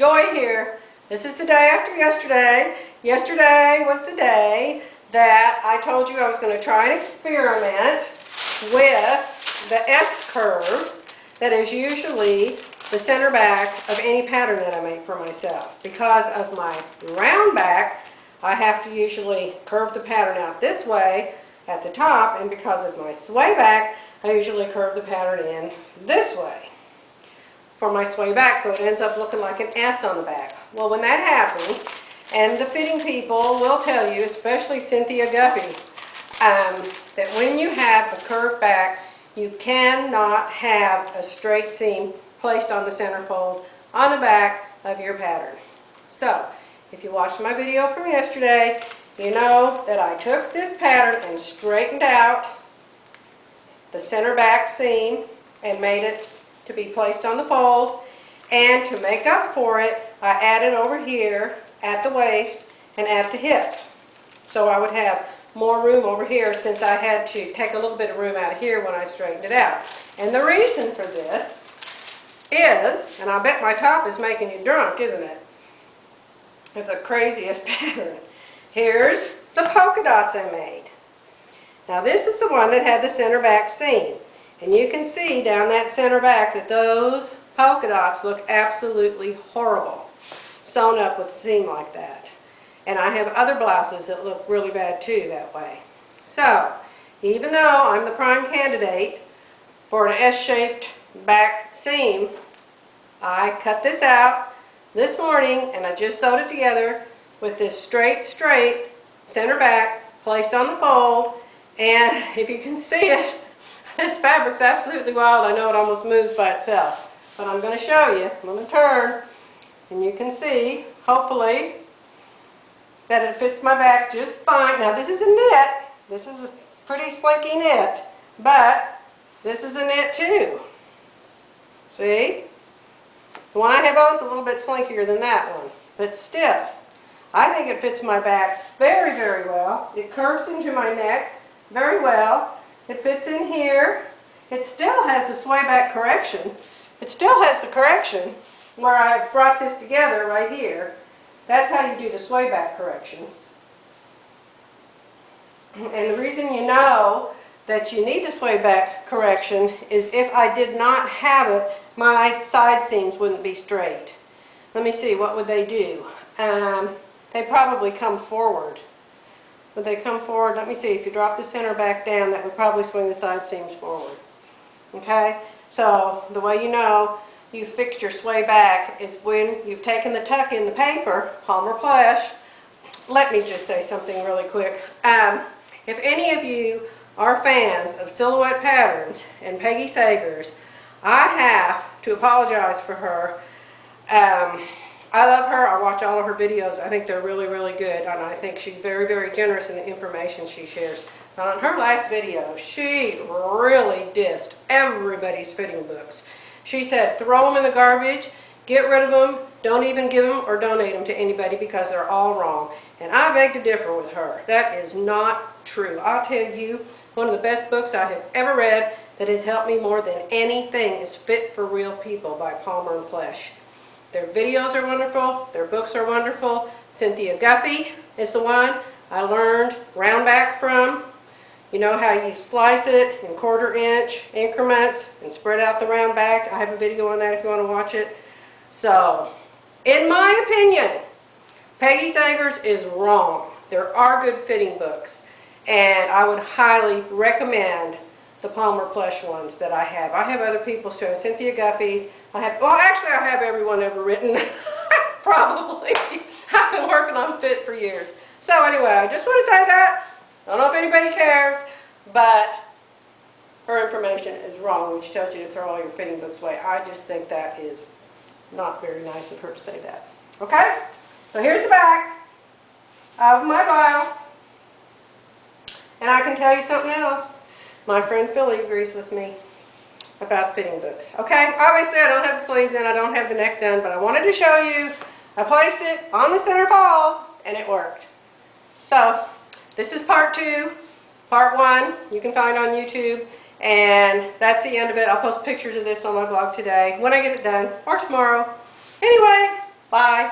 Joy here. This is the day after yesterday. Yesterday was the day that I told you I was going to try and experiment with the S-curve that is usually the center back of any pattern that I make for myself. Because of my round back, I have to usually curve the pattern out this way at the top, and because of my sway back, I usually curve the pattern in this way for my sway back, so it ends up looking like an S on the back. Well, when that happens, and the fitting people will tell you, especially Cynthia Guffey, that when you have a curved back, you cannot have a straight seam placed on the center fold on the back of your pattern. So, if you watched my video from yesterday, you know that I took this pattern and straightened out the center back seam and made it to be placed on the fold, and to make up for it, I added over here at the waist and at the hip. So I would have more room over here since I had to take a little bit of room out of here when I straightened it out. And the reason for this is, and I bet my top is making you drunk, isn't it? It's the craziest pattern. Here's the polka dots I made. Now this is the one that had the center back seam. And you can see down that center back that those polka dots look absolutely horrible, sewn up with seam like that. And I have other blouses that look really bad too that way. So, even though I'm the prime candidate for an S-shaped back seam, I cut this out this morning and I just sewed it together with this straight center back placed on the fold. And if you can see it, this fabric's absolutely wild. I know it almost moves by itself. But I'm going to show you. I'm going to turn, and you can see, hopefully, that it fits my back just fine. Now this is a knit. This is a pretty slinky knit. But this is a knit too. See? The one I have on is a little bit slinkier than that one. But still, I think it fits my back very, very well. It curves into my neck very well. It fits in here. It still has the sway back correction. It still has the correction where I brought this together right here. That's how you do the sway back correction. And the reason you know that you need the sway back correction is if I did not have it, my side seams wouldn't be straight. Let me see, what would they do? They probably come forward. Would they come forward? Let me see, if you drop the center back down, that would probably swing the side seams forward. Okay? So, the way you know you fixed your sway back is when you've taken the tuck in the paper, palm or plush. Let me just say something really quick. If any of you are fans of silhouette patterns and Peggy Sager's, I have to apologize for her. I love her. I watch all of her videos. I think they're really, really good, and I think she's very, very generous in the information she shares. But on her last video, she really dissed everybody's fitting books. She said, throw them in the garbage, get rid of them, don't even give them or donate them to anybody because they're all wrong. And I beg to differ with her. That is not true. I'll tell you, one of the best books I have ever read that has helped me more than anything is Fit for Real People by Palmer and Plesh. Their videos are wonderful. Their books are wonderful. Cynthia Guffey is the one I learned round back from. You know how you slice it in 1/4 inch increments and spread out the round back. I have a video on that if you want to watch it. So, in my opinion, Peggy Sager's is wrong. There are good fitting books, and I would highly recommend the Palmer Plush ones that I have. I have other people's too. Cynthia Guffey's. I have everyone ever written. Probably. I've been working on fit for years. So anyway, I just want to say that. I don't know if anybody cares, but her information is wrong when she tells you to throw all your fitting books away. I just think that is not very nice of her to say that. Okay? So here's the back of my blouse. And I can tell you something else. My friend Philly agrees with me about fitting books. Okay, obviously I don't have the sleeves in, I don't have the neck done, but I wanted to show you. I placed it on the center fold, and it worked. So, this is part 2. Part 1, you can find on YouTube, and that's the end of it. I'll post pictures of this on my blog today, when I get it done, or tomorrow. Anyway, Bye.